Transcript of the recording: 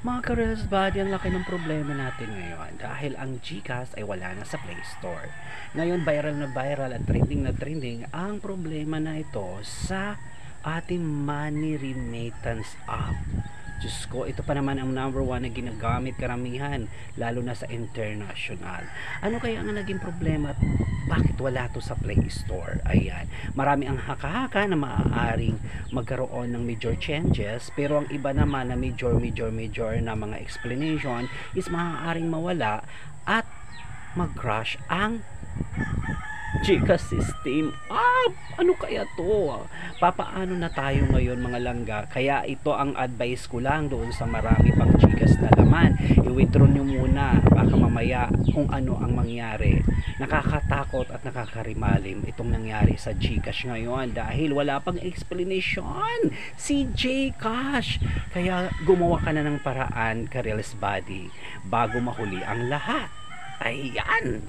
Mga ka-Reels Buddy, ang laki ng problema natin ngayon dahil ang GCash ay wala na sa Play Store. Ngayon, viral na viral at trending na trending ang problema na ito sa ating money remittance app. Diyos ko, ito pa naman ang number one na ginagamit karamihan, lalo na sa international. Ano kaya ang naging problema at bakit wala to sa Play Store? Ayan, marami ang haka-haka na maaaring magkaroon ng major changes, pero ang iba naman na major na mga explanation is maaaring mawala at mag-crash ang GCash system. Ano kaya to? Papaano na tayo ngayon mga langga? Kaya ito ang advice ko lang doon sa marami pang GCash na laman. I-withdraw nyo muna, baka mamaya kung ano ang mangyari. Nakakatakot at nakakarimalim itong nangyari sa GCash ngayon dahil wala pang explanation si GCash. Kaya gumawa ka na ng paraan, ka-Reels Buddy, bago mahuli ang lahat. Ayan!